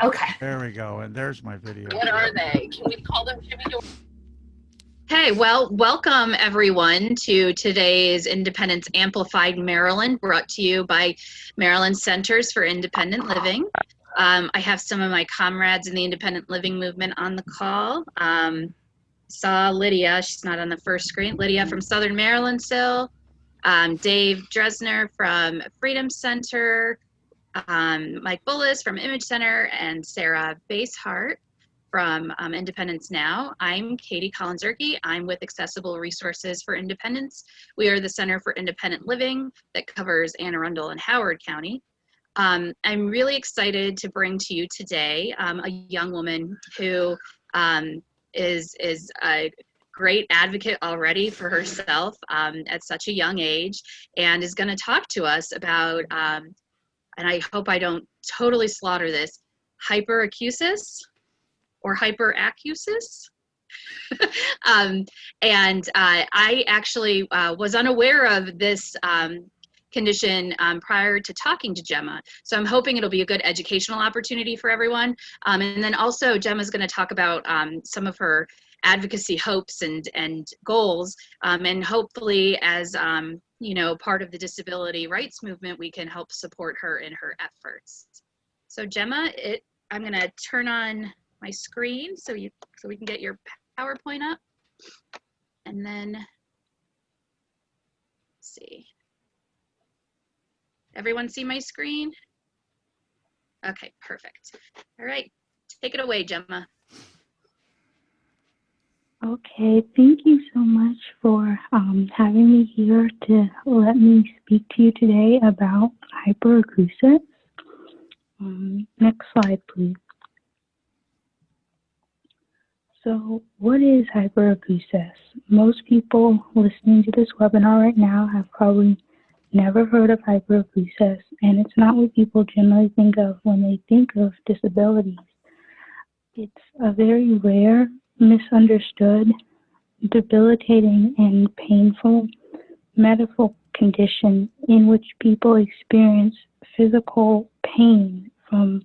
Okay. There we go. And there's my video. What are they? Can we call them Jimmy Door? Hey, well, welcome everyone to today's Independence Amplified Maryland, brought to you by Maryland Centers for Independent Living. I have some of my comrades in the independent living movement on the call. Saw Lydia, she's not on the first screen. Lydia from Southern Maryland still. Dave Dresner from Freedom Center. Mike Bullis from Image Center, and Sarah Basehart from Independence Now. I'm Katie Collins-Erkey. I'm with Accessible Resources for Independence. We are the Center for Independent Living that covers Anne Arundel and Howard County. I'm really excited to bring to you today a young woman who is a great advocate already for herself at such a young age, and is going to talk to us about and I hope I don't totally slaughter this, hyperacusis or hyperacusis. I actually was unaware of this condition prior to talking to Jemma. So I'm hoping it'll be a good educational opportunity for everyone. And then also Jemma's going to talk about some of her advocacy hopes and goals, and hopefully as you know, part of the disability rights movement, we can help support her in her efforts. So Jemma, I'm going to turn on my screen so we can get your PowerPoint up, and then let's see. Everyone see my screen? Okay, perfect. All right, take it away, Jemma. Okay, thank you so much for having me here to let me speak to you today about hyperacusis. Next slide, please. So, what is hyperacusis? Most people listening to this webinar right now have probably never heard of hyperacusis, and it's not what people generally think of when they think of disabilities. It's a very rare, misunderstood, debilitating, and painful medical condition in which people experience physical pain from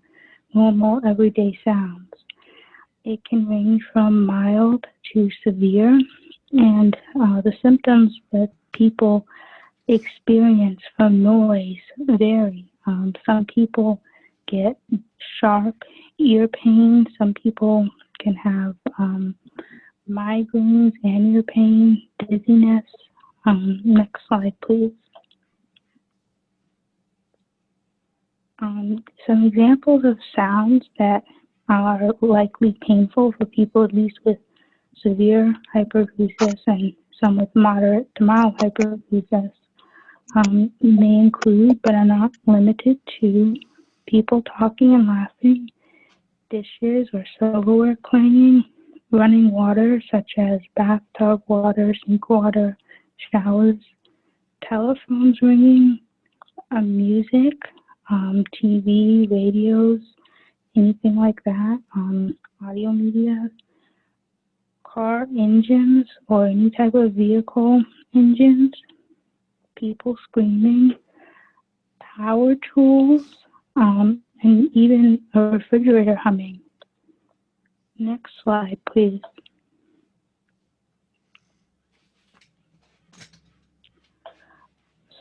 normal everyday sounds. It can range from mild to severe, and the symptoms that people experience from noise vary. Some people get sharp ear pain. Some people can have migraines and ear pain, dizziness. Next slide, please. Some examples of sounds that are likely painful for people, at least with severe hyperacusis and some with moderate to mild hyperacusis, may include, but are not limited to, people talking and laughing, dishes or silverware clanging, running water such as bathtub water, sink water, showers, telephones ringing, music, TV, radios, anything like that, audio media, car engines or any type of vehicle engines, people screaming, power tools, and even a refrigerator humming. Next slide, please.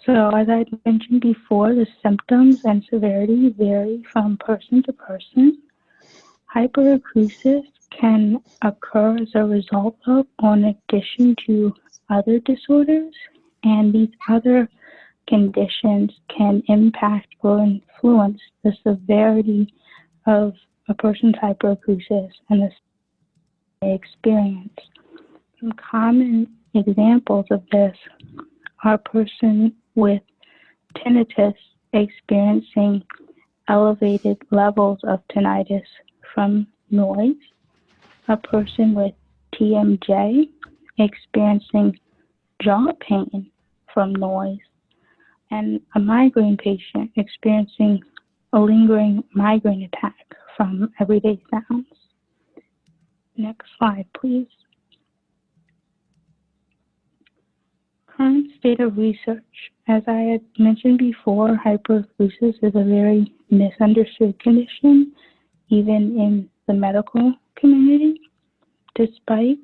So as I mentioned before, the symptoms and severity vary from person to person. Hyperacusis can occur as a result of or in addition to other disorders, and these other conditions can impact or influence the severity of a person's hyperacusis and the they experience. Some common examples of this are a person with tinnitus experiencing elevated levels of tinnitus from noise, a person with TMJ experiencing jaw pain from noise, and a migraine patient experiencing a lingering migraine attack from everyday sounds. Next slide, please. Current state of research. As I had mentioned before, hyperacusis is a very misunderstood condition even in the medical community, despite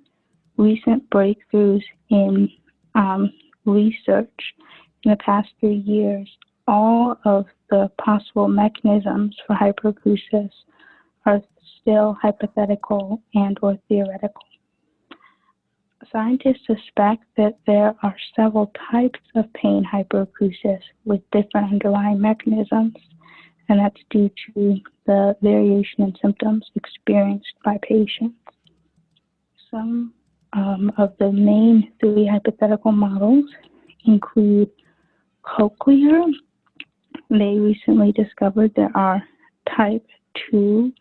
recent breakthroughs in research in the past 3 years. All of the possible mechanisms for hyperacusis are still hypothetical and or theoretical. Scientists suspect that there are several types of pain hyperacusis with different underlying mechanisms, and that's due to the variation in symptoms experienced by patients. Some of the main 3 hypothetical models include cochlear. They recently discovered there are type 2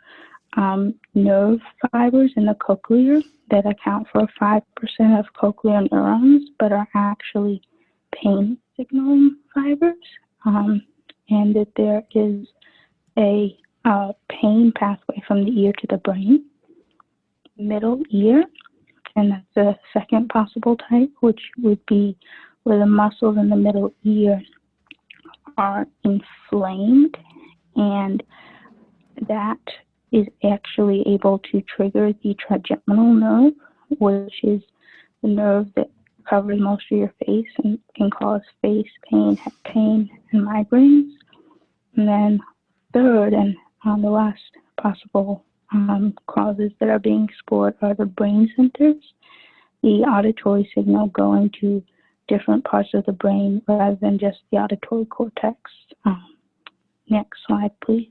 nerve fibers in the cochlear that account for 5% of cochlear neurons, but are actually pain signaling fibers, and that there is a pain pathway from the ear to the brain. Middle ear, and that's the second possible type, which would be where the muscles in the middle ear are inflamed, and that is actually able to trigger the trigeminal nerve, which is the nerve that covers most of your face and can cause face pain, head pain, and migraines. And then third, and the last possible causes that are being explored are the brain centers, the auditory signal going to different parts of the brain rather than just the auditory cortex. Next slide, please.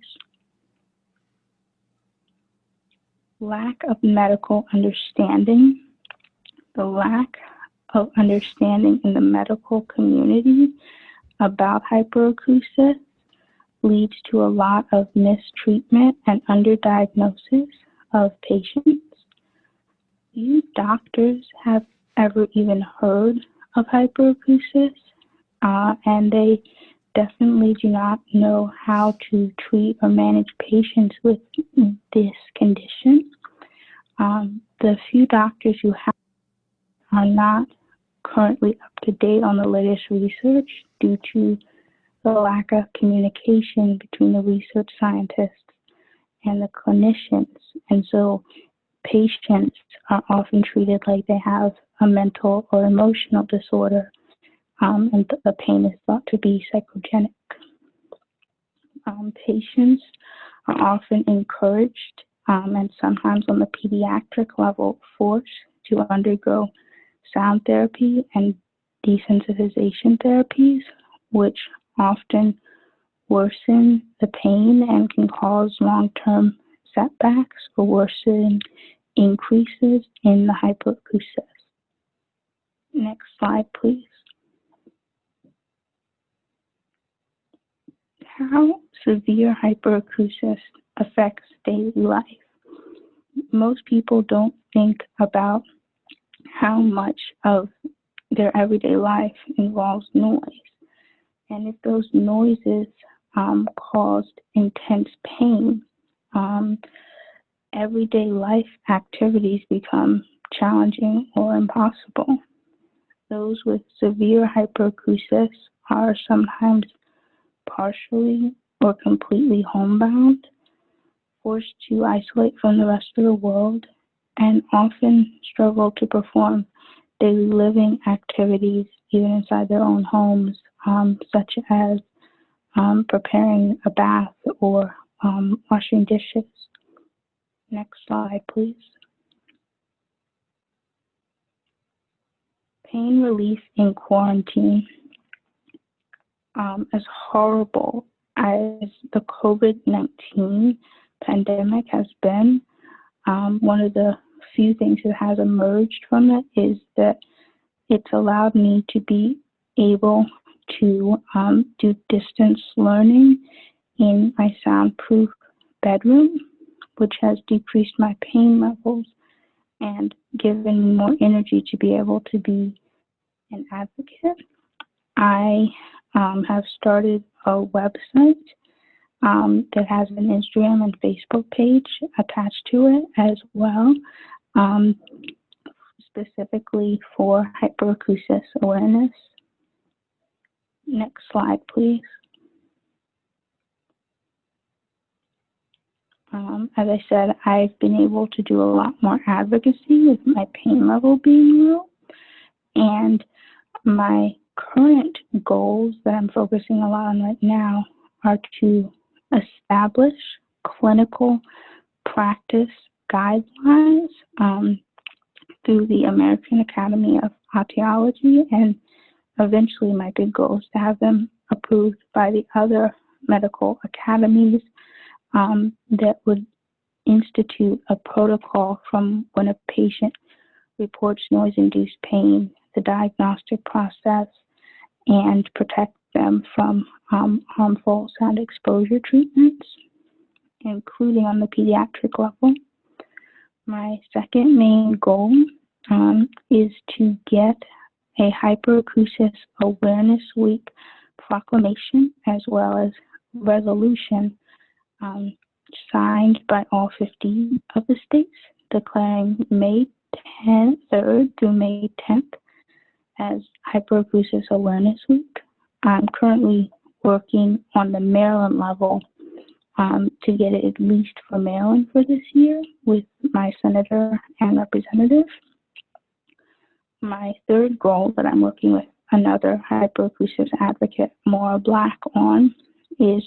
Lack of medical understanding. The lack of understanding in the medical community about hyperacusis leads to a lot of mistreatment and underdiagnosis of patients. Few doctors have ever even heard of hyperacusis, and they definitely do not know how to treat or manage patients with this condition. The few doctors who have are not currently up to date on the latest research due to the lack of communication between the research scientists and the clinicians. And so patients are often treated like they have a mental or emotional disorder, and the pain is thought to be psychogenic. Patients are often encouraged and sometimes on the pediatric level forced to undergo sound therapy and desensitization therapies, which often worsen the pain and can cause long-term setbacks or worsen increases in the hyperacusis. Next slide, please. How severe hyperacusis affects daily life. Most people don't think about how much of their everyday life involves noise. And if those noises caused intense pain, everyday life activities become challenging or impossible. Those with severe hyperacusis are sometimes partially or completely homebound, forced to isolate from the rest of the world, and often struggle to perform daily living activities even inside their own homes, such as preparing a bath or washing dishes. Next slide, please. Pain relief in quarantine. As horrible as the COVID-19 pandemic has been, one of the few things that has emerged from it is that it's allowed me to be able to do distance learning in my soundproof bedroom, which has decreased my pain levels and given me more energy to be able to be an advocate. I have started a website that has an Instagram and Facebook page attached to it as well, specifically for hyperacusis awareness. Next slide, please. As I said, I've been able to do a lot more advocacy with my pain level being low. And my current goals that I'm focusing a lot on right now are to establish clinical practice guidelines through the American Academy of Audiology, and eventually my big goal is to have them approved by the other medical academies that would institute a protocol from when a patient reports noise-induced pain, the diagnostic process, and protect them from harmful sound exposure treatments, including on the pediatric level. My second main goal is to get a Hyperacusis Awareness Week proclamation as well as resolution signed by all 50 of the states, declaring May 3rd through May 10th as Hyperacusis Awareness Week. I'm currently working on the Maryland level to get it at least for Maryland for this year with my senator and representative. My third goal that I'm working with another hyperacusis advocate, Maura Black, on is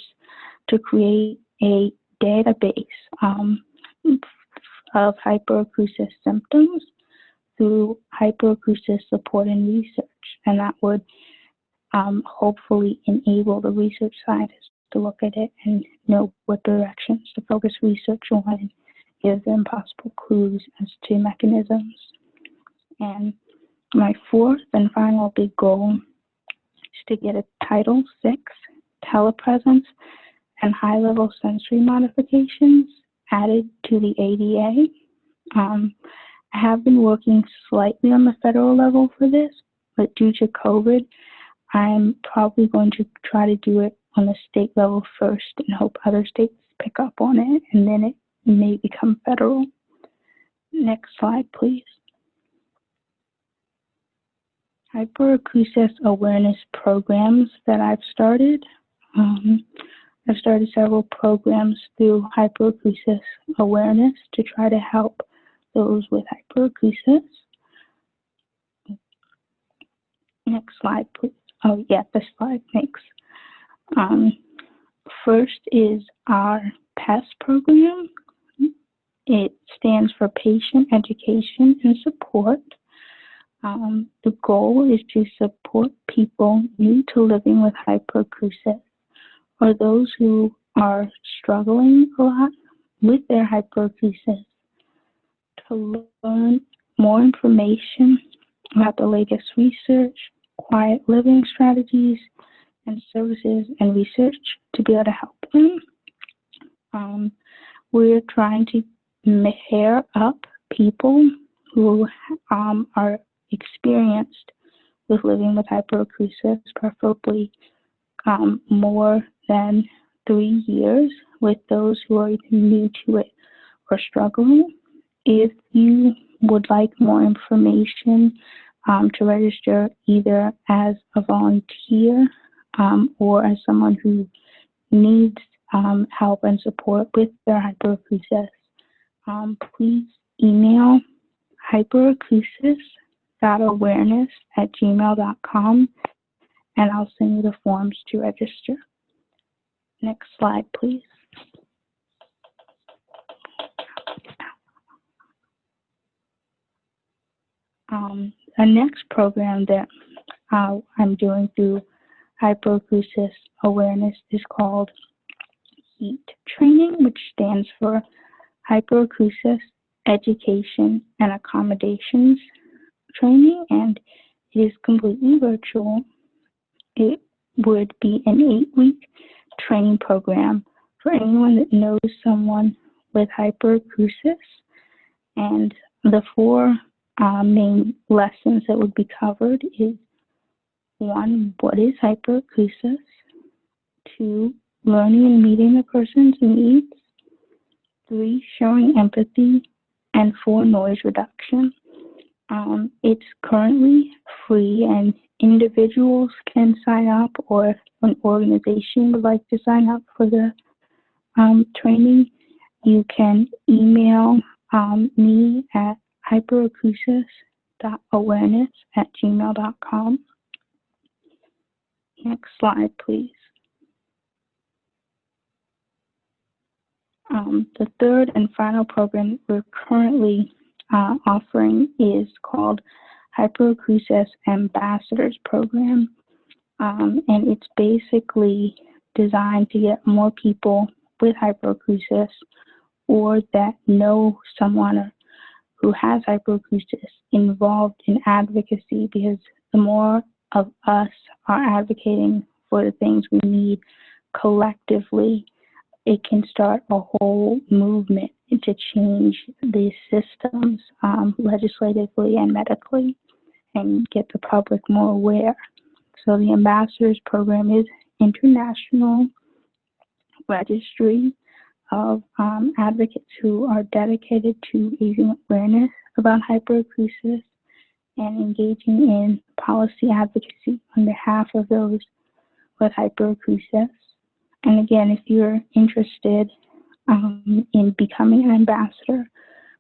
to create a database of hyperacusis symptoms through hyperacusis support and research, and that would hopefully enable the research scientists to look at it and know what directions to focus research on and give them possible clues as to mechanisms. And my fourth and final big goal is to get a Title VI telepresence and high-level sensory modifications added to the ADA. I have been working slightly on the federal level for this, but due to COVID, I'm probably going to try to do it on the state level first and hope other states pick up on it, and then it may become federal. Next slide, please. Hyperacusis awareness programs that I've started. I've started several programs through hyperacusis awareness to try to help those with hyperacusis. Next slide, please. Oh, yeah, this slide, thanks. First is our PES program. It stands for Patient Education and Support. The goal is to support people new to living with hyperacusis or those who are struggling a lot with their hyperacusis to learn more information about the latest research, quiet living strategies, and services and research to be able to help them. We're trying to pair up people who are experienced with living with hyperacusis, preferably more than 3 years, with those who are either new to it or struggling. If you would like more information to register either as a volunteer or as someone who needs help and support with their hyperacusis, please email hyperacusis.awareness@gmail.com and I'll send you the forms to register. Next slide, please. The next program that I'm doing through hyperacusis awareness is called HEAT training, which stands for Hyperacusis Education and Accommodations Training, and it is completely virtual. It would be an 8-week training program for anyone that knows someone with hyperacusis, and the 4 main lessons that would be covered is 1, what is hyperacusis? 2, learning and meeting the person's needs. 3, showing empathy. And 4, noise reduction. It's currently free and individuals can sign up, or if an organization would like to sign up for the training, You can email me at hyperacusis.awareness@gmail.com. Next slide, please. The third and final program we're currently offering is called Hyperacusis Ambassadors Program, and it's basically designed to get more people with hyperacusis or that know someone who has hyperacusis involved in advocacy, because the more of us are advocating for the things we need collectively, it can start a whole movement to change these systems legislatively and medically and get the public more aware. So the Ambassadors Program is international registry of advocates who are dedicated to raising awareness about hyperacusis and engaging in policy advocacy on behalf of those with hyperacusis. And again, if you're interested in becoming an ambassador,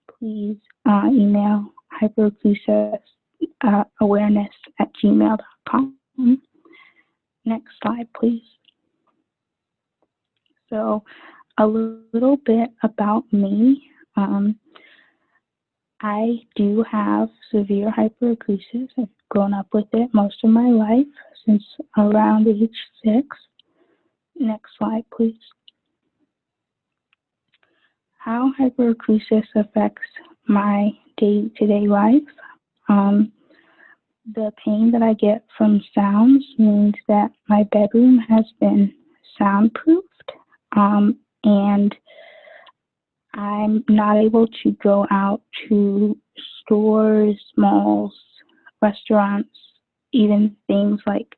please email hyperacusis@awareness@gmail.com. Next slide, please. So a little bit about me. I do have severe hyperacusis. I've grown up with it most of my life, since around age 6. Next slide, please. How hyperacusis affects my day-to-day life. The pain that I get from sounds means that my bedroom has been soundproofed, and I'm not able to go out to stores, malls, restaurants, even things like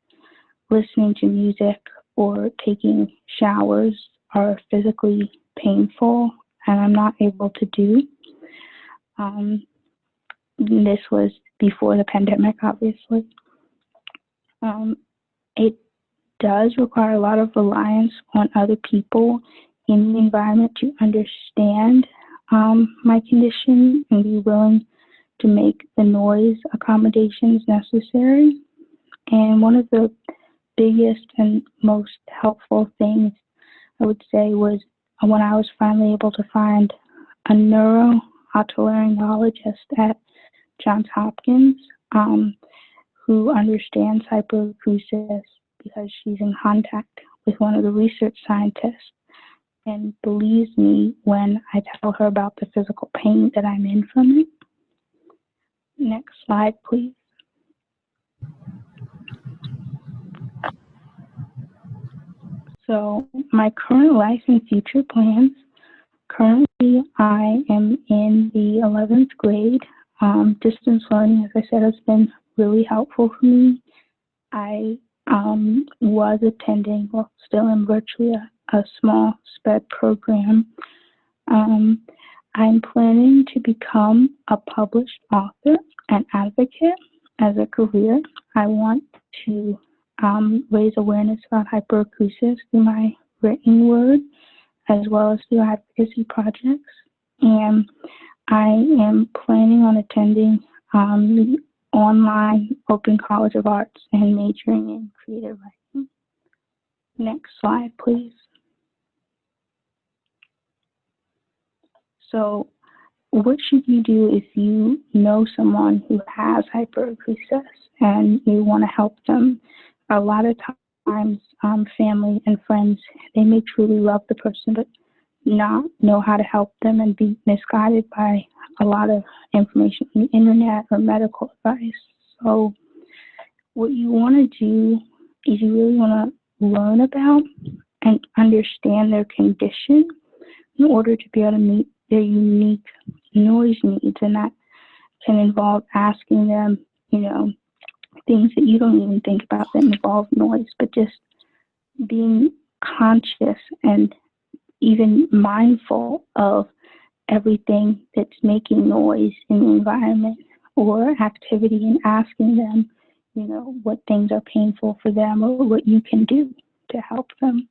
listening to music or taking showers are physically painful, and I'm not able to do. This was before the pandemic, obviously. It does require a lot of reliance on other people in the environment to understand my condition and be willing to make the noise accommodations necessary. And one of the biggest and most helpful things I would say was when I was finally able to find a neuro-otolaryngologist at Johns Hopkins who understands hyperacusis, because she's in contact with one of the research scientists and believes me when I tell her about the physical pain that I'm in from it. Next slide, please. So my current life and future plans. Currently, I am in the 11th grade. Distance learning, as I said, has been really helpful for me. I was attending, well, still am virtually a small SPED program. I'm planning to become a published author and advocate as a career. I want to raise awareness about hyperacusis through my written word, as well as through advocacy projects. And I am planning on attending the online Open College of Arts and majoring in creative writing. Next slide, please. So what should you do if you know someone who has hyperacusis and you want to help them? A lot of times, family and friends, they may truly love the person, but not know how to help them and be misguided by a lot of information on the internet or medical advice. So what you want to do is you really want to learn about and understand their condition in order to be able to meet their unique noise needs. And that can involve asking them, things that you don't even think about that involve noise, but just being conscious and even mindful of everything that's making noise in the environment or activity, and asking them, what things are painful for them or what you can do to help them.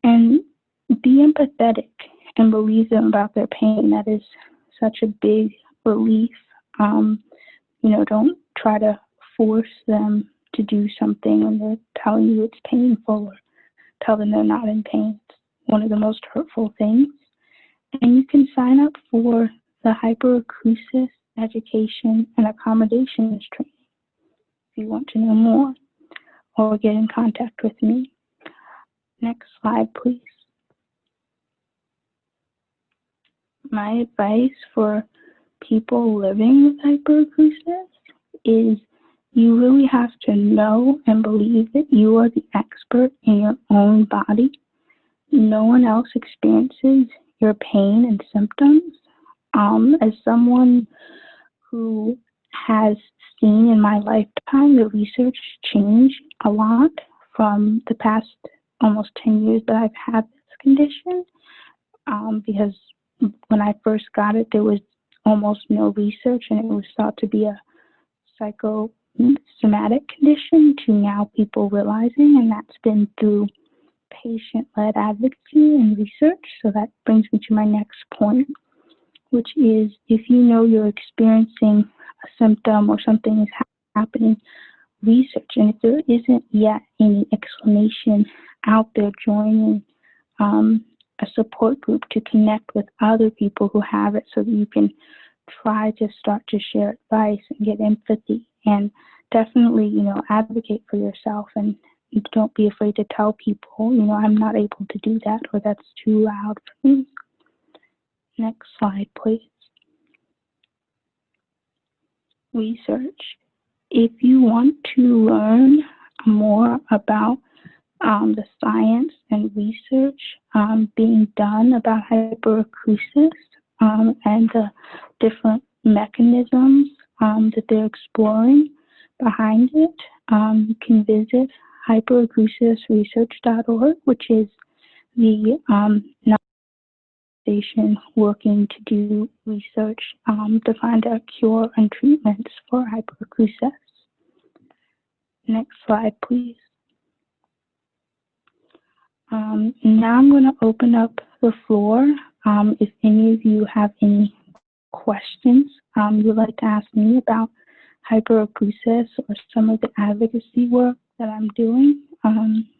And be empathetic and believe them about their pain. That is such a big relief. Don't try to force them to do something when they're telling you it's painful, or tell them they're not in pain. It's one of the most hurtful things. And you can sign up for the Hyperacusis Education and Accommodations Training if you want to know more, or get in contact with me. Next slide, please. My advice for people living with hyperacusis is you really have to know and believe that you are the expert in your own body. No one else experiences your pain and symptoms. As someone who has seen in my lifetime the research change a lot from the past almost 10 years that I've had this condition, because when I first got it, there was almost no research, and it was thought to be a psychosomatic condition, to now people realizing, and that's been through patient-led advocacy and research. So that brings me to my next point, which is if you know you're experiencing a symptom or something is happening, research. And if there isn't yet any explanation out there, joining a support group to connect with other people who have it, so that you can try to start to share advice and get empathy, and definitely, advocate for yourself, and don't be afraid to tell people, I'm not able to do that, or that's too loud for me. Next slide, please. Research. If you want to learn more about the science and research being done about hyperacusis and the different mechanisms that they're exploring behind it, you can visit hyperacusisresearch.org, which is the organization working to do research to find a cure and treatments for hyperacusis. Next slide, please. Now I'm going to open up the floor. If any of you have any questions you'd like to ask me about hyperacusis or some of the advocacy work that I'm doing,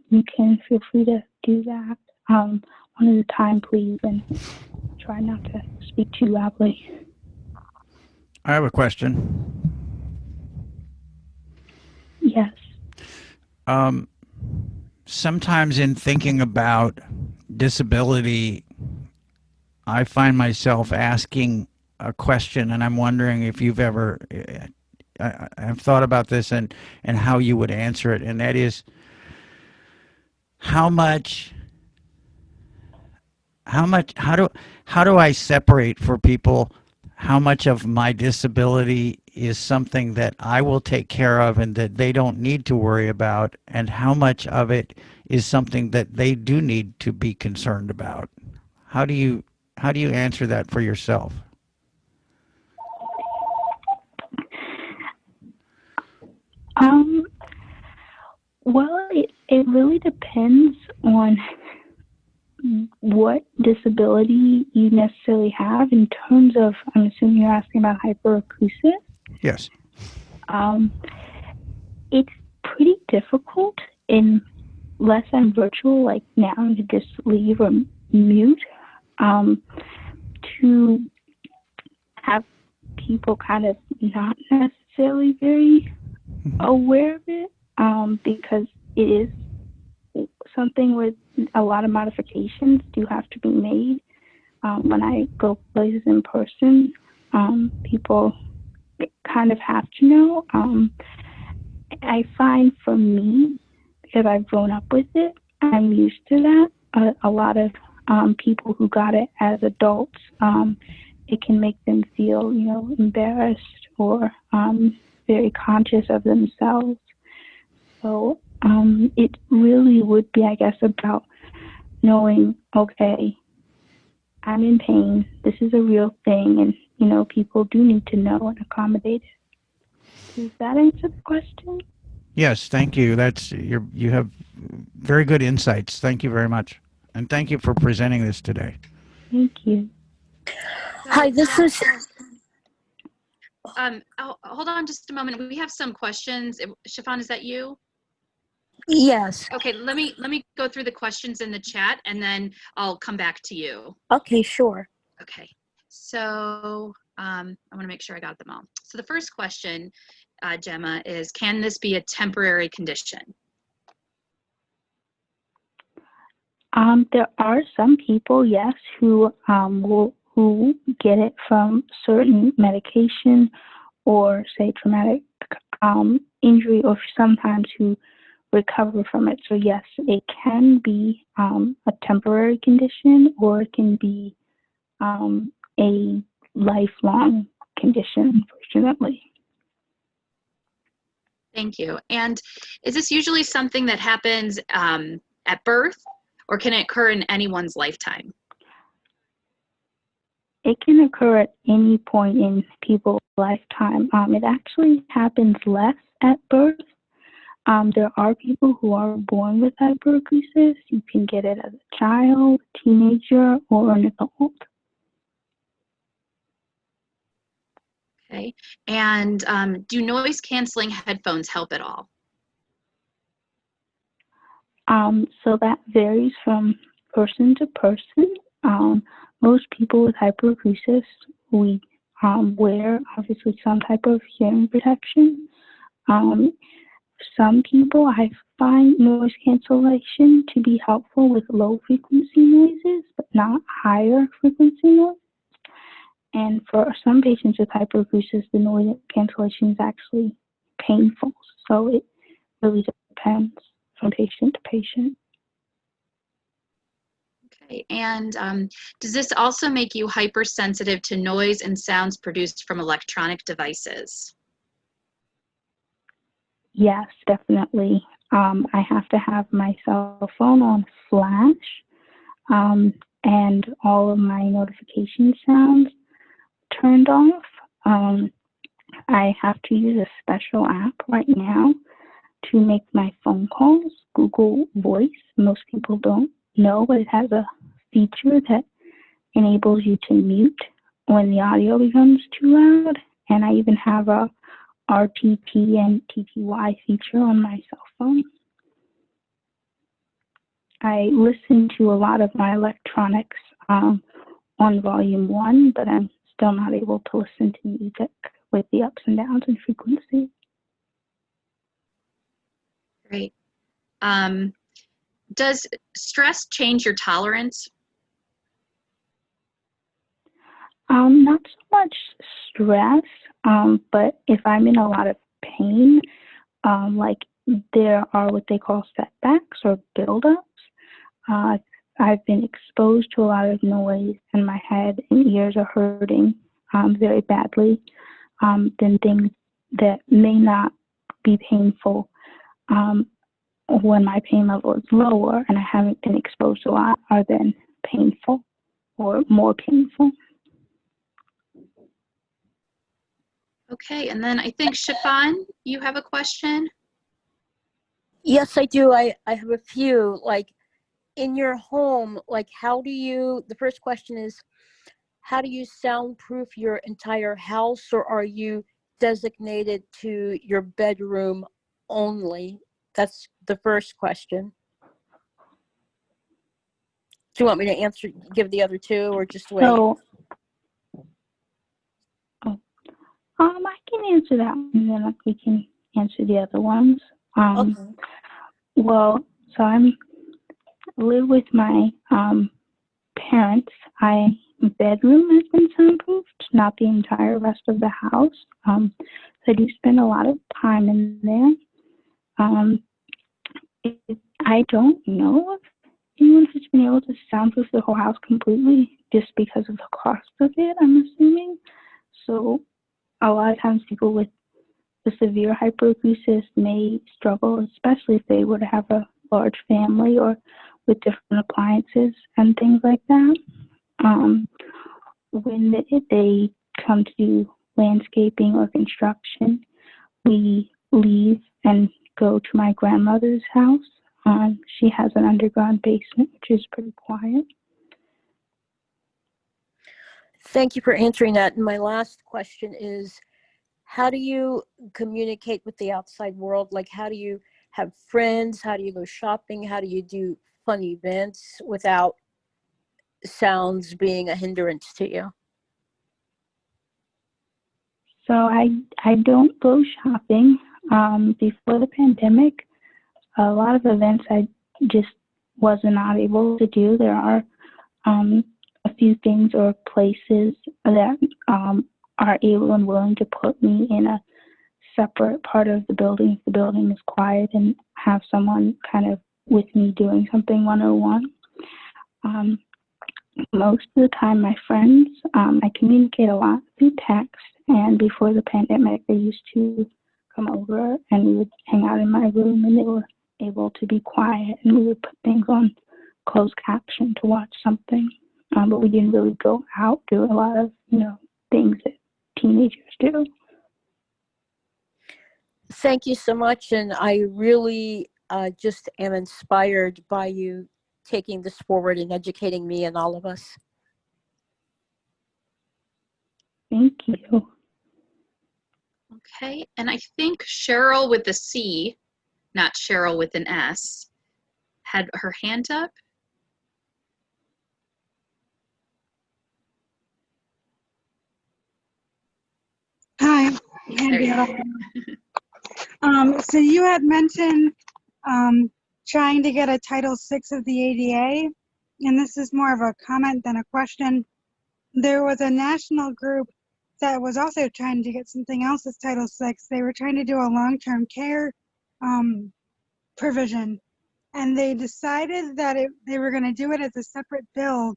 you can feel free to do that one at a time, please, and try not to speak too loudly. I have a question. Yes. Sometimes in thinking about disability, I find myself asking a question, and I'm wondering if you've ever I've thought about this and how you would answer it, and that is how do I separate for people how much of my disability is something that I will take care of and that they don't need to worry about, and how much of it is something that they do need to be concerned about? How do you answer that for yourself? Well, it really depends on what disability you necessarily have. In terms of, I'm assuming you're asking about hyperacusis. Yes. It's pretty difficult, unless I'm virtual, like now, to just leave or mute, to have people kind of not necessarily very aware of it, because it is something where a lot of modifications do have to be made. When I go places in person, people kind of have to know. I find for me, because I've grown up with it, I'm used to that. A lot of people who got it as adults, it can make them feel, embarrassed or very conscious of themselves. So it really would be, I guess, about knowing, okay, I'm in pain. This is a real thing, and people do need to know and accommodate it. Does that answer the question? Yes, thank you. You have very good insights. Thank you very much, and thank you for presenting this today. Thank you. Hi, this is. Hold on just a moment. We have some questions. Chiffon, is that you? Yes. Okay, let me go through the questions in the chat and then I'll come back to you. Okay, sure. Okay, so I want to make sure I got them all. So the first question, Jemma, is can this be a temporary condition? There are some people, yes, who get it from certain medication or say traumatic injury, or sometimes who recover from it. So yes, it can be a temporary condition, or it can be a lifelong condition, unfortunately. Thank you. And is this usually something that happens at birth, or can it occur in anyone's lifetime? It can occur at any point in people's lifetime. It actually happens less at birth. There are people who are born with hyperacusis. You can get it as a child, teenager, or an adult. Okay. And do noise canceling headphones help at all? So that varies from person to person. Most people with hyperacusis, we wear obviously some type of hearing protection. Some people, I find noise cancellation to be helpful with low frequency noises, but not higher frequency noise. And for some patients with hyperacusis, the noise cancellation is actually painful. So it really depends from patient to patient. Okay. And does this also make you hypersensitive to noise and sounds produced from electronic devices? Yes, definitely. I have to have my cell phone on flash, and all of my notification sounds turned off. I have to use a special app right now to make my phone calls, Google Voice. Most people don't know, but it has a feature that enables you to mute when the audio becomes too loud. And I even have a RTT and TTY feature on my cell phone. I listen to a lot of my electronics on volume 1, but I'm still not able to listen to music with the ups and downs in frequency. Great. Does stress change your tolerance? Not so much stress, but if I'm in a lot of pain, like there are what they call setbacks or buildups. I've been exposed to a lot of noise and my head and ears are hurting very badly. Then things that may not be painful when my pain level is lower and I haven't been exposed to a lot are then painful or more painful. Okay, and then I think Chiffon, you have a question? Yes, I do. I have a few. Like, in your home, like, how do you, the first question is, how do you soundproof your entire house, or are you designated to your bedroom only? That's the first question. Do you want me to answer, give the other two, or just wait? So, I can answer that one, and then we can answer the other ones. Okay. Well, so I live with my parents. My bedroom has been soundproofed, not the entire rest of the house. So I do spend a lot of time in there. I don't know if anyone has been able to soundproof the whole house completely just because of the cost of it, I'm assuming. So a lot of times people with the severe hyperacusis may struggle, especially if they were to have a large family or with different appliances and things like that. When they come to do landscaping or construction, we leave and go to my grandmother's house. She has an underground basement, which is pretty quiet. Thank you for answering that. And my last question is, how do you communicate with the outside world? Like, how do you have friends? How do you go shopping? How do you do fun events without sounds being a hindrance to you? So I don't go shopping. Before the pandemic, a lot of events I just was not able to do. There are a few things or places that are able and willing to put me in a separate part of the building if the building is quiet, and have someone kind of with me doing something one-on-one. Most of the time, my friends, I communicate a lot through text, and before the pandemic, they used to come over and we would hang out in my room, and they were able to be quiet, and we would put things on closed caption to watch something. But we didn't really go out, do a lot of, things that teenagers do. Thank you so much. And I really just am inspired by you taking this forward and educating me and all of us. Thank you. Okay, and I think Cheryl with the C, not Cheryl with an S, had her hand up. Hi, There you go. So you had mentioned trying to get a Title VI of the ADA, and this is more of a comment than a question. There was a national group that was also trying to get something else as Title VI. They were trying to do a long-term care provision, and they decided that they were going to do it as a separate bill.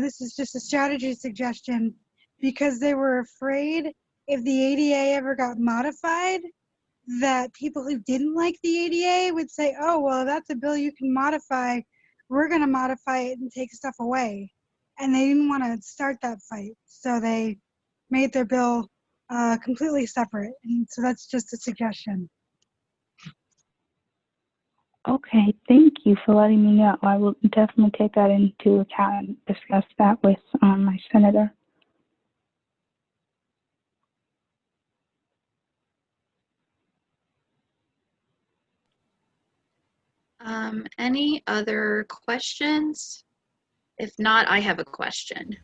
This is just a strategy suggestion, because they were afraid if the ADA ever got modified, that people who didn't like the ADA would say, oh, well, that's a bill you can modify. We're going to modify it and take stuff away. And they didn't want to start that fight. So they made their bill completely separate. And so that's just a suggestion. Okay, thank you for letting me know. I will definitely take that into account and discuss that with my senator. Any other questions? If not, I have a question.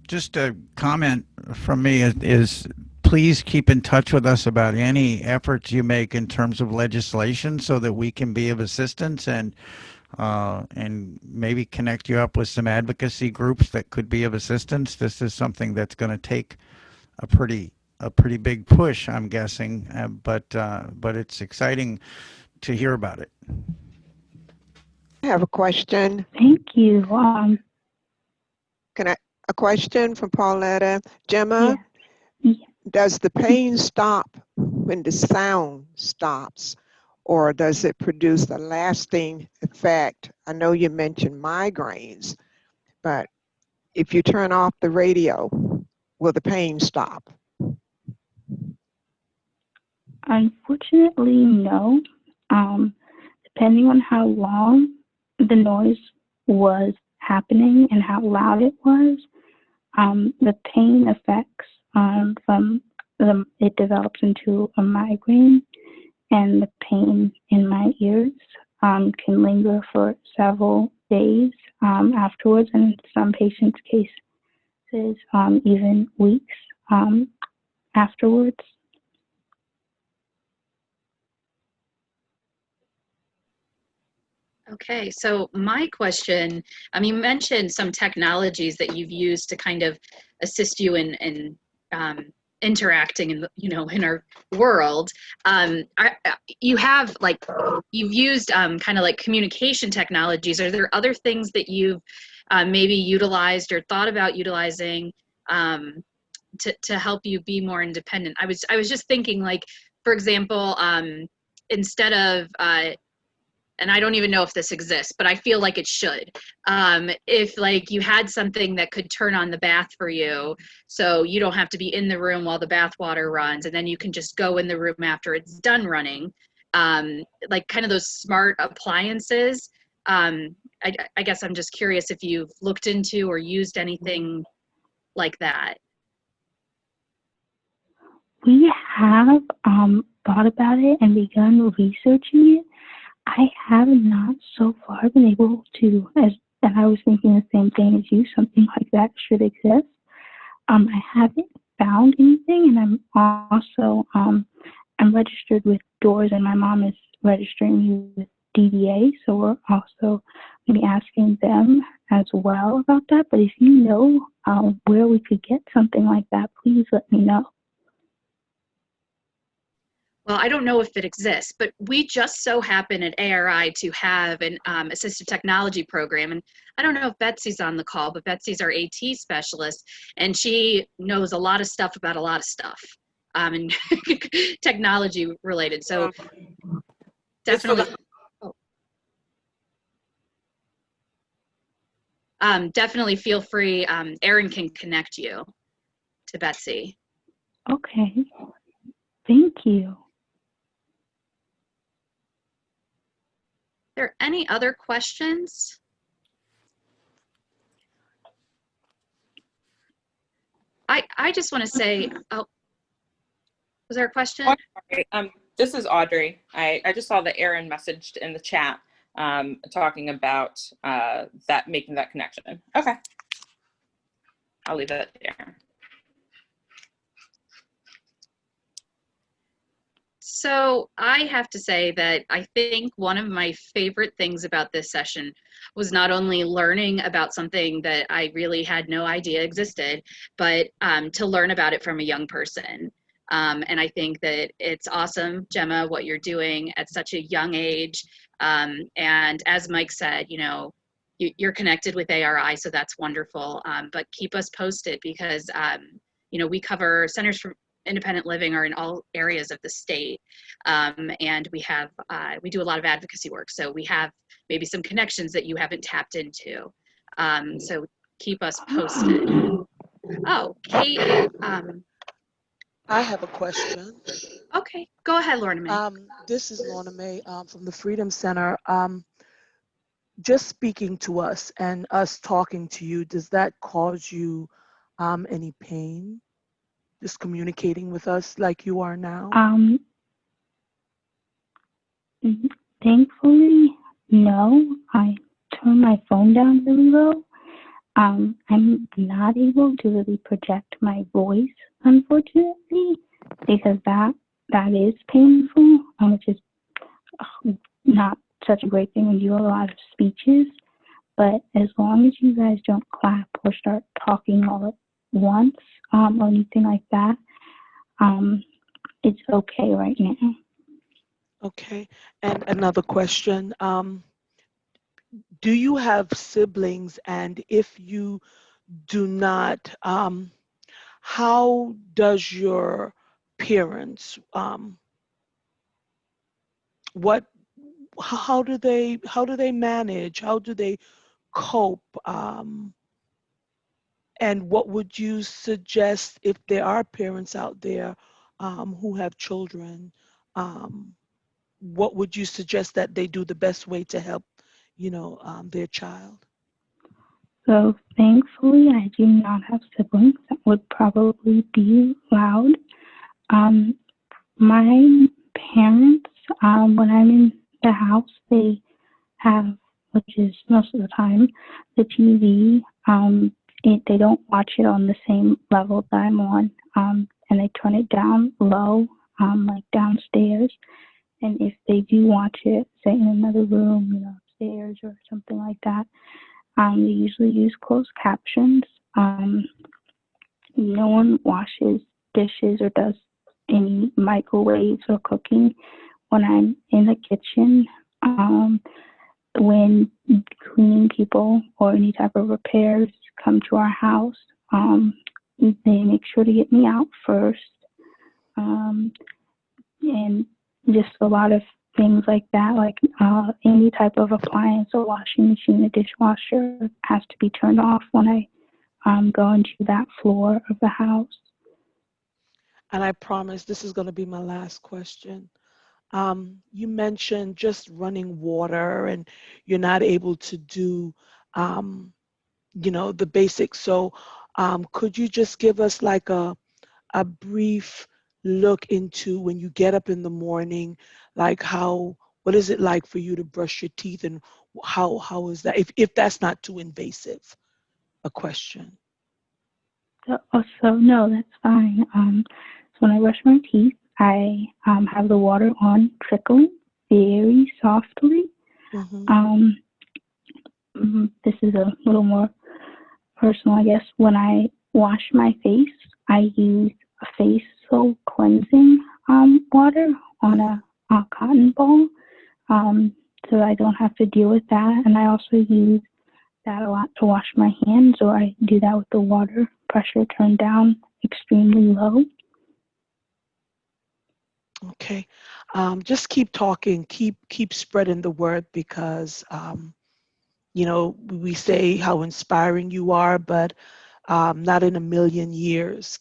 Just a comment from me is please keep in touch with us about any efforts you make in terms of legislation so that we can be of assistance, and maybe connect you up with some advocacy groups that could be of assistance. This is something that's going to take a pretty big push, I'm guessing, but it's exciting to hear about it. I have a question. Thank you. A question from Pauletta. Jemma, Yeah. does the pain stop when the sound stops, or does it produce a lasting effect? I know you mentioned migraines, but if you turn off the radio, will the pain stop? Unfortunately, no. Depending on how long the noise was happening and how loud it was, the pain effects it develops into a migraine, and the pain in my ears can linger for several days afterwards, and in some patients' cases, even weeks afterwards. Okay, so my question, you mentioned some technologies that you've used to kind of assist you in interacting in our world. You have you've used kind of like communication technologies. Are there other things that you've maybe utilized or thought about utilizing to help you be more independent? I was just thinking, like, for example, instead of and I don't even know if this exists, but I feel like it should. If like you had something that could turn on the bath for you, so you don't have to be in the room while the bath water runs, and then you can just go in the room after it's done running. Like kind of those smart appliances. I guess I'm just curious if you've looked into or used anything like that. We have thought about it and begun researching it. I have not so far been able to, and I was thinking the same thing as you, something like that should exist. I haven't found anything, and I'm also, I'm registered with DOORS, and my mom is registering me with DDA, so we're also going to be asking them as well about that. But if you know where we could get something like that, please let me know. Well, I don't know if it exists, but we just so happen at ARI to have an assistive technology program. And I don't know if Betsy's on the call, but Betsy's our AT specialist, and she knows a lot of stuff about a lot of stuff, and technology related. So definitely, definitely feel free. Erin can connect you to Betsy. Okay, thank you. Are there any other questions? I just want to say, oh, was there a question? This is Audrey. I just saw that Erin messaged in the chat talking about making that connection. Okay. I'll leave that there. So I have to say that I think one of my favorite things about this session was not only learning about something that I really had no idea existed, but to learn about it from a young person. And I think that it's awesome, Jemma, what you're doing at such a young age. And as Mike said, you know, you're connected with ARI, so that's wonderful. But keep us posted because, you know, we cover Centers for Independent Living are in all areas of the state, and we do a lot of advocacy work, so we have maybe some connections that you haven't tapped into, so keep us posted. Oh, Kate, I have a question. okay, go ahead, Lorna Mae. This is Lorna Mae from the Freedom Center. Just speaking to us and us talking to you, does that cause you any pain? Just communicating with us like you are now? Thankfully, no. I turn my phone down really low. I'm not able to really project my voice, unfortunately, because that is painful, which is not such a great thing when you do a lot of speeches. But as long as you guys don't clap or start talking all at once or anything like that, it's okay right now. Okay. And another question. Do you have siblings? And if you do not, how does your parents, how do they manage? How do they cope? And what would you suggest if there are parents out there who have children? What would you suggest that they do the best way to help, you know, their child? So thankfully, I do not have siblings. That would probably be loud. My parents, when I'm in the house, they have, which is most of the time, the TV. They don't watch it on the same level that I'm on, and they turn it down low, like downstairs. And if they do watch it, say in another room, you know, upstairs or something like that, they usually use closed captions. No one washes dishes or does any microwaves or cooking when I'm in the kitchen. When cleaning people or any type of repairs come to our house, they make sure to get me out first. And just a lot of things like that, like any type of appliance, a washing machine, a dishwasher has to be turned off when I go into that floor of the house. And I promise this is going to be my last question. You mentioned just running water and you're not able to do, the basics. So could you just give us like a brief look into when you get up in the morning, like what is it like for you to brush your teeth, and how is that, if that's not too invasive a question? So no, that's fine. So when I brush my teeth, I have the water on, trickling very softly. Mm-hmm. This is a little more personal, I guess. When I wash my face, I use a facial cleansing water on a cotton ball, so I don't have to deal with that. And I also use that a lot to wash my hands, or I do that with the water pressure turned down extremely low. Okay. Just keep talking, keep spreading the word, because we say how inspiring you are, but not in a million years,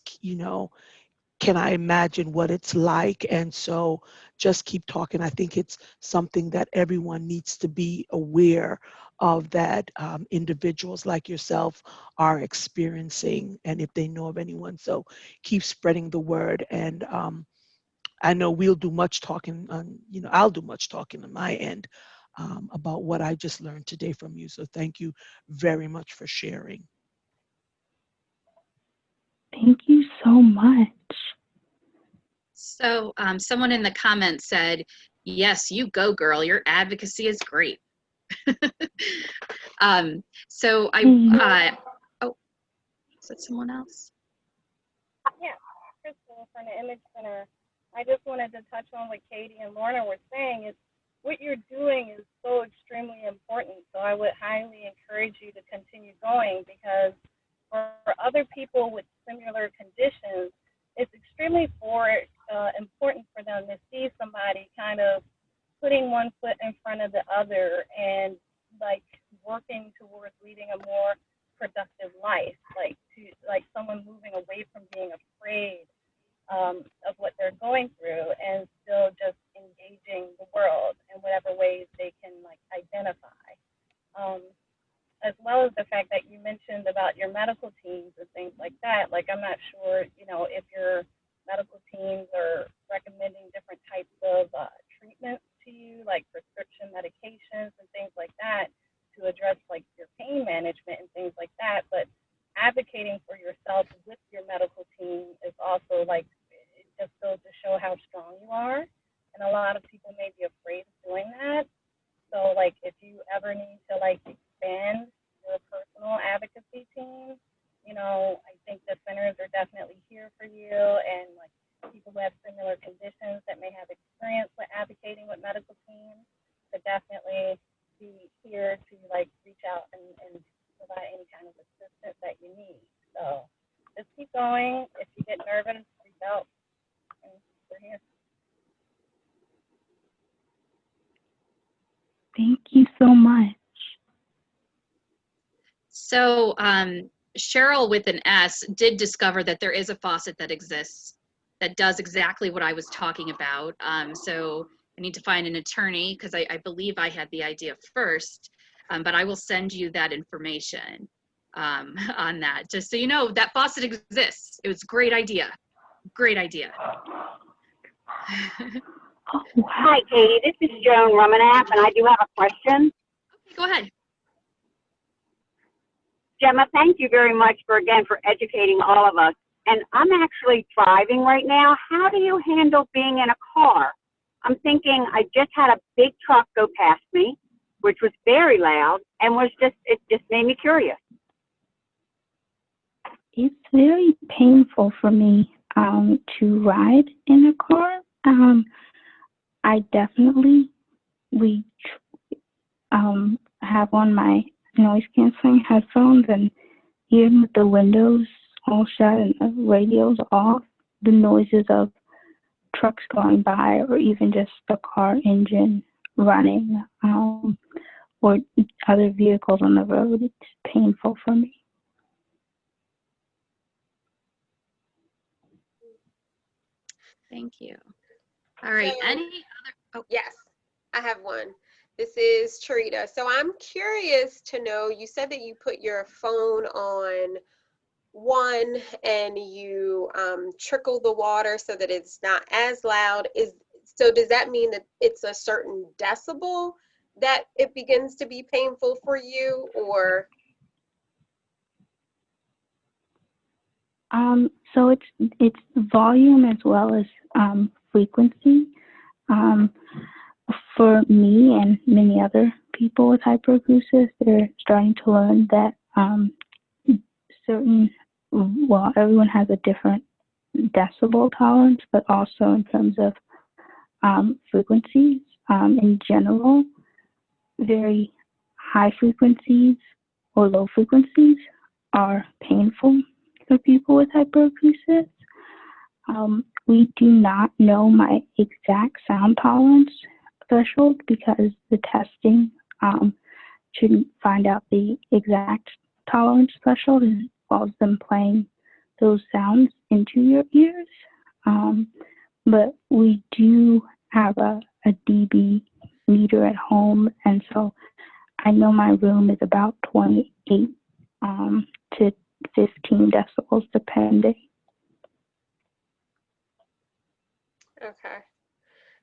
can I imagine what it's like. And so just keep talking. I think it's something that everyone needs to be aware of, that individuals like yourself are experiencing, and if they know of anyone. So keep spreading the word. And I know we'll do much talking I'll do much talking on my end about what I just learned today from you. So thank you very much for sharing. Thank you so much. So someone in the comments said, yes, you go, girl. Your advocacy is great. So oh, is that someone else? Yeah, Crystal from the Image Center. I just wanted to touch on what Katie and Lorna were saying. Is what you're doing is so extremely important. So I would highly encourage you to continue going, because for other people with similar conditions, it's extremely important for them to see somebody kind of putting one foot in front of the other and like working towards leading a more productive life, like someone moving away from being afraid of what they're going through, and still just engaging the world in whatever ways they can like identify. As well as the fact that you mentioned about your medical teams and things like that. Like, I'm not sure, if your medical teams are recommending different types of treatments to you, like prescription medications and things like that, to address like your pain management and things like that. But advocating for yourself with your medical team is also like, it just goes to show how strong you are. And a lot of people may be afraid of doing that. So like, if you ever need to like expand your personal advocacy team, I think the centers are definitely here for you, and like people who have similar conditions that may have experience with advocating with medical teams could definitely be here to like reach out and provide any kind of assistance that you need. So just keep going. If you get nervous, reach out, and we're here. Thank you so much. So Cheryl with an S did discover that there is a faucet that exists that does exactly what I was talking about. So I need to find an attorney, because I believe I had the idea first, but I will send you that information on that, just so you know that faucet exists. It was a great idea. Great idea. Oh, wow. Hi, Katie. This is Joan Rumanapp, and I do have a question. Okay, go ahead. Jemma, thank you very much for educating all of us. And I'm actually driving right now. How do you handle being in a car? I'm thinking, I just had a big truck go past me, which was very loud, and it just made me curious. It's very painful for me to ride in a car. I definitely have on my noise canceling headphones, and even with the windows all shut and the radios off, the noises of trucks going by, or even just the car engine running, or other vehicles on the road, it's painful for me. Thank you. All right. Any other Oh, yes, I have one. This is Charita. So I'm curious to know, you said that you put your phone on one and you trickle the water so that it's not as loud. So does that mean that it's a certain decibel that it begins to be painful for you, or? So it's volume as well as frequency. For me and many other people with hyperacusis, they're starting to learn that everyone has a different decibel tolerance, but also in terms of frequencies in general, very high frequencies or low frequencies are painful for people with hyperacusis. We do not know my exact sound tolerance threshold because the testing shouldn't find out the exact tolerance threshold. It involves them playing those sounds into your ears. But we do have a dB meter at home, and so I know my room is about 28 to 15 decibels depending. Okay.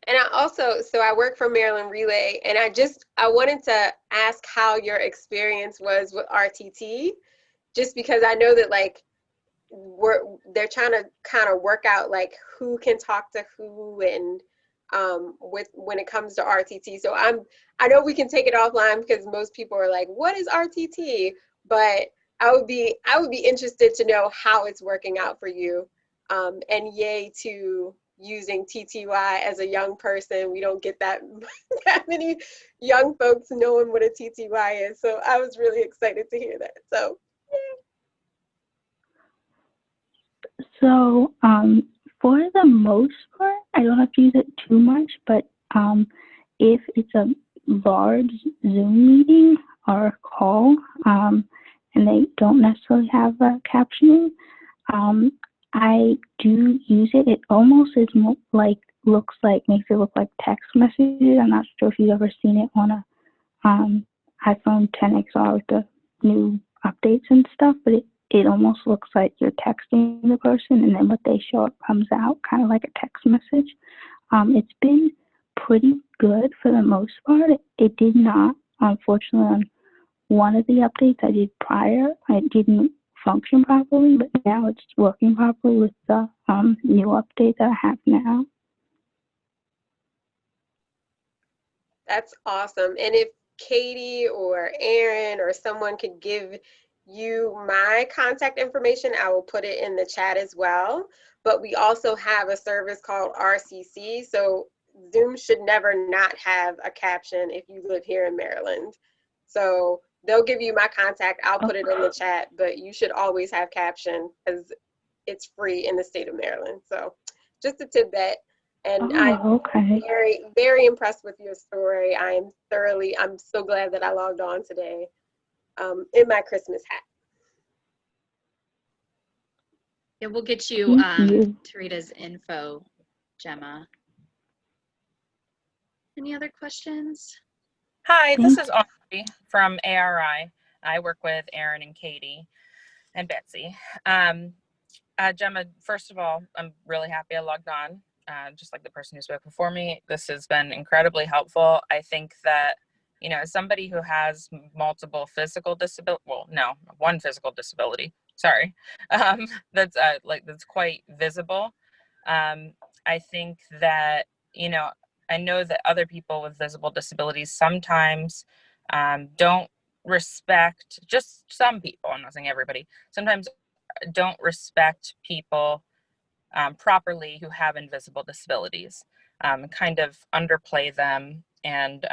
And I work for Maryland Relay, and I wanted to ask how your experience was with RTT, just because I know that like they're trying to kind of work out like who can talk to who and when it comes to RTT. So I know we can take it offline because most people are like, what is RTT? But I would be interested to know how it's working out for you. And yay to using TTY as a young person. We don't get that that many young folks knowing what a TTY is. So I was really excited to hear that. So So for the most part, I don't have to use it too much, but if it's a large Zoom meeting or call and they don't necessarily have captioning, I do use it. It almost is makes it look like text messages. I'm not sure if you've ever seen it on a iPhone 10XR with the new updates and stuff, but it almost looks like you're texting the person, and then what they show up comes out kind of like a text message. It's been pretty good for the most part. It did not, unfortunately, on one of the updates I did prior, it didn't function properly, but now it's working properly with the new update that I have now. that's awesome. And if Katie or Aaron or someone could give you my contact information, I will put it in the chat as well. But we also have a service called RCC. So Zoom should never not have a caption if you live here in Maryland. So they'll give you my contact. I'll put it in the chat, but you should always have caption because it's free in the state of Maryland. So just a tidbit. And I'm very, very impressed with your story. I'm so glad that I logged on today in my Christmas hat. Yeah, we'll get you Tarita's info, Jemma. Any other questions? Hi, this is Audrey from ARI. I work with Aaron and Katie and Betsy. Jemma, first of all, I'm really happy I logged on. Just like the person who spoke before me, this has been incredibly helpful. I think that, you know, as somebody who has multiple physical disability, well, no, one physical disability, sorry, that's quite visible. I think that, you know, I know that other people with visible disabilities sometimes don't respect, just some people, I'm not saying everybody, sometimes don't respect people properly who have invisible disabilities, kind of underplay them. And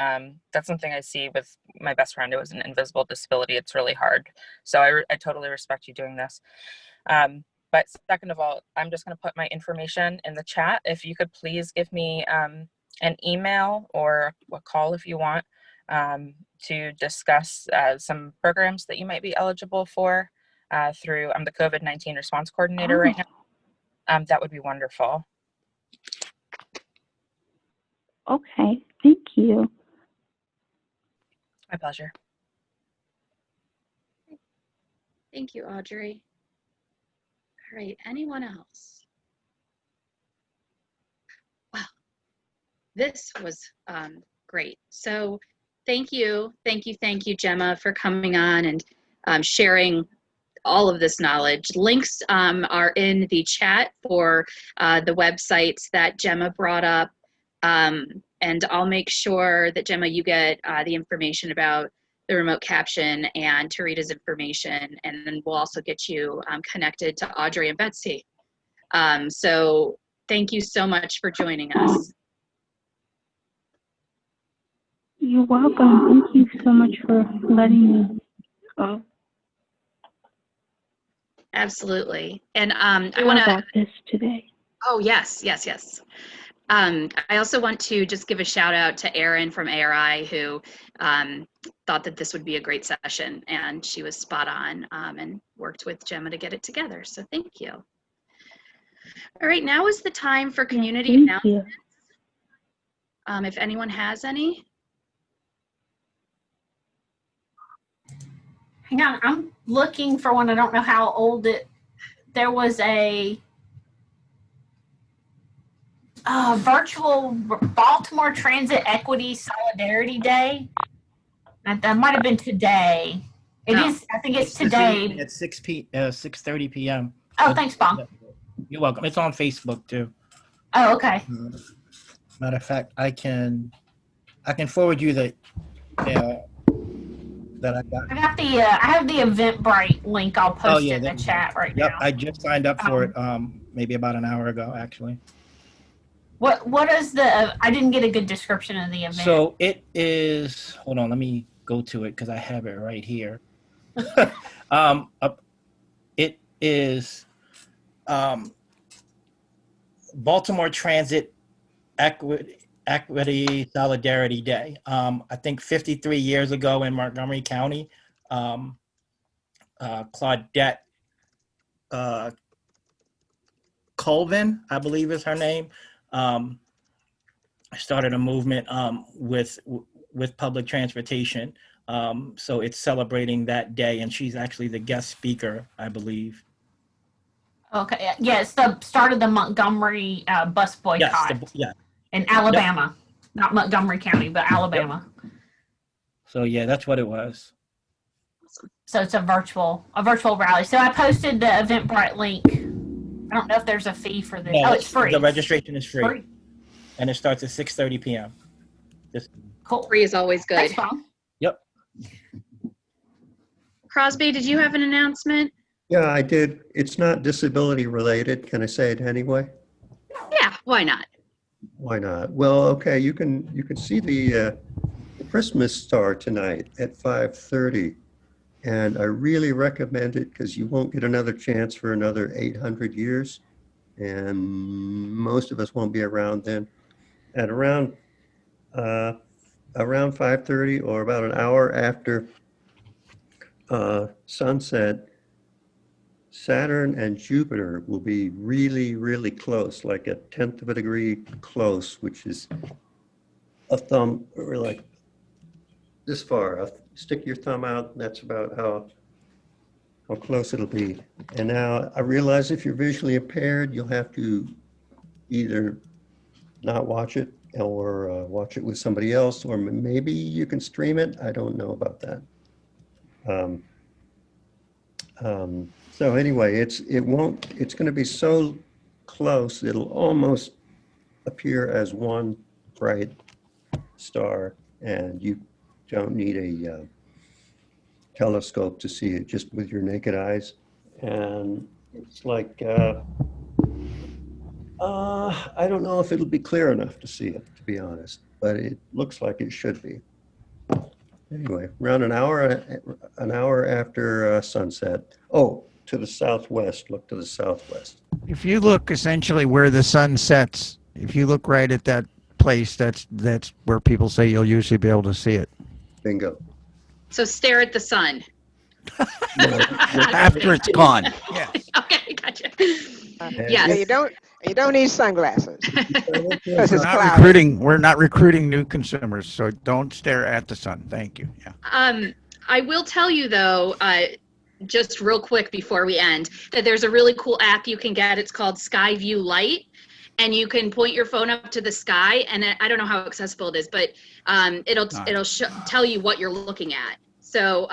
that's something I see with my best friend who has an invisible disability. It's really hard. So I totally respect you doing this. But second of all, I'm just going to put my information in the chat. If you could please give me an email or a call if you want to discuss some programs that you might be eligible for through, I'm the COVID-19 response coordinator right now. That would be wonderful. Okay, thank you. My pleasure. Thank you, Audrey. All right, anyone else? Wow, this was great. So thank you, Jemma, for coming on and sharing all of this knowledge. Links are in the chat for the websites that Jemma brought up. And I'll make sure that, Jemma, you get the information about the remote caption and Tarita's information, and then we'll also get you connected to Audrey and Betsy. So thank you so much for joining us. You're welcome. Thank you so much for letting me. Absolutely. And I Hear want to, about this today. oh, yes. I also want to just give a shout out to Erin from ARI, who thought that this would be a great session, and she was spot on and worked with Jemma to get it together. So thank you. All right, now is the time for community announcements. If anyone has any. Hang on, I'm looking for one. I don't know how old there was a virtual Baltimore Transit Equity Solidarity Day. That might have been today. It is. I think it's today. At 6:30 p.m. Oh, thanks, Bob. You're welcome. It's on Facebook too. Oh, okay. Matter of fact, I can forward you the that I got. I have the Eventbrite link. I'll post in the chat right now. Yep, I just signed up for it maybe about an hour ago, actually. What is the? I didn't get a good description of the event. So it is. Hold on, let me go to it because I have it right here. It is Baltimore Transit Equity Solidarity Day. I think 53 years ago in Montgomery County, Claudette Colvin, I believe is her name, started a movement with public transportation. So it's celebrating that day, and she's actually the guest speaker, I believe. Okay, yeah, it's the start of the Montgomery bus boycott. Yes, in Alabama, not Montgomery County, but Alabama. Yep. So yeah, that's what it was. So it's a virtual rally. So I posted the Eventbrite link. I don't know if there's a fee for this. No, it's free. The registration is free. And it starts at 6:30 p.m. Cool. Free is always good. Thanks, Bob. Yep. Crosby, did you have an announcement? Yeah, I did. It's not disability related. Can I say it anyway? Yeah, why not? Why not? Well, okay, you can see the Christmas star tonight at 5:30, and I really recommend it because you won't get another chance for another 800 years, and most of us won't be around then. At around 5:30 or about an hour after sunset, Saturn and Jupiter will be really, really close, like a 1/10 of a degree close, which is a thumb, or like this far. Stick your thumb out, and that's about how close it'll be. And now I realize if you're visually impaired, you'll have to either not watch it or watch it with somebody else, or maybe you can stream it. I don't know about that. So anyway, it's going to be so close, it'll almost appear as one bright star, and you don't need a telescope to see it, just with your naked eyes. And it's like, I don't know if it'll be clear enough to see it, to be honest, but it looks like it should be. Anyway, around an hour after sunset. Oh, to the southwest. Look to the southwest. If you look essentially where the sun sets, if you look right at that place, that's where people say you'll usually be able to see it. Bingo. So stare at the sun. After it's gone. Yes. Okay, gotcha. Yeah, Yes. You don't need sunglasses because We're it's not cloudy. recruiting. We're not recruiting new consumers, so don't stare at the sun. Thank you. Yeah. I will tell you though, just real quick before we end, that there's a really cool app you can get. It's called Skyview Light, and you can point your phone up to the sky, and I don't know how accessible it is, but it'll tell you what you're looking at. So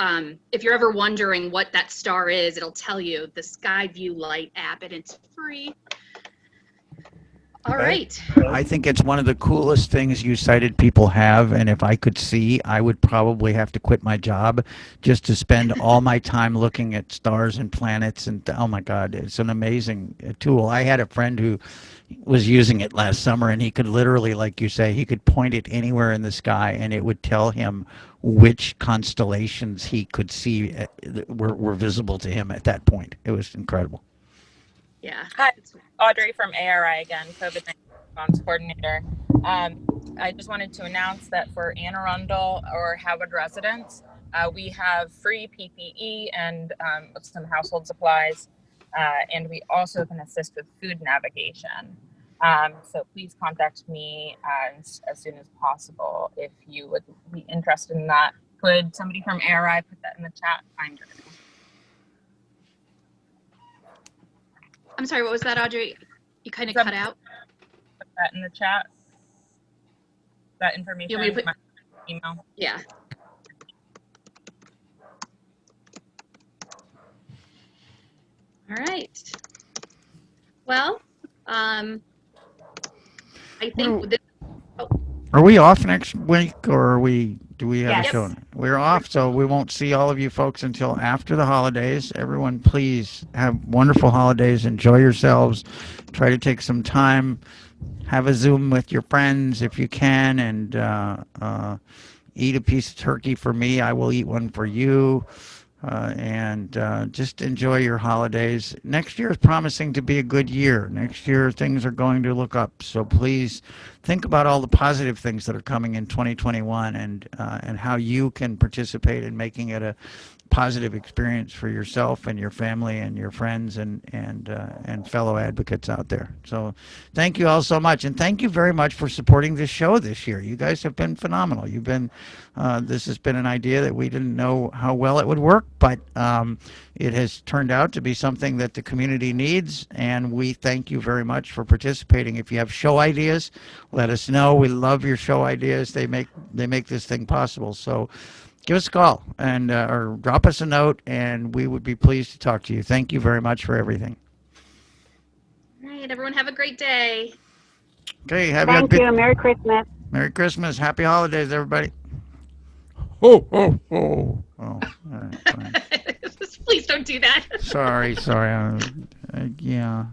if you're ever wondering what that star is, it'll tell you. The Skyview Light app, and it's free. All right. I think it's one of the coolest things you sighted people have, and if I could see, I would probably have to quit my job just to spend all my time looking at stars and planets. And oh my God, it's an amazing tool. I had a friend who was using it last summer, and he could literally, like you say, he could point it anywhere in the sky, and it would tell him which constellations he could see were visible to him at that point. It was incredible. Yeah. Hi, Audrey from ARI again, COVID-19 response coordinator. I just wanted to announce that for Anne Arundel or Howard residents, we have free PPE and some household supplies, and we also can assist with food navigation. So please contact me as soon as possible if you would be interested in that. Could somebody from ARI put that in the chat? I'm sorry, what was that, Audrey? You kind of cut out. Put that in the chat. That information. You want me to put... email. Yeah. All right. Well, I think this. Oh. Are we off next week, or do we have Yes. a show? We're off, so we won't see all of you folks until after the holidays. Everyone, please have wonderful holidays. Enjoy yourselves. Try to take some time. Have a Zoom with your friends if you can, and eat a piece of turkey for me. I will eat one for you. And just enjoy your holidays. Next year is promising to be a good year. Next year, things are going to look up. So please think about all the positive things that are coming in 2021, and how you can participate in making it a positive experience for yourself and your family and your friends and fellow advocates out there. So thank you all so much, and thank you very much for supporting this show this year. You guys have been phenomenal. You've been this has been an idea that we didn't know how well it would work, but it has turned out to be something that the community needs, and we thank you very much for participating. If you have show ideas, let us know. We love your show ideas. They make this thing possible. So give us a call and or drop us a note, and we would be pleased to talk to you. Thank you very much for everything. All right, everyone, have a great day. Okay, Thank you. Merry Christmas. Merry Christmas. Happy holidays, everybody. Oh, oh, oh. Oh, all right, fine. Please don't do that. Sorry. Yeah.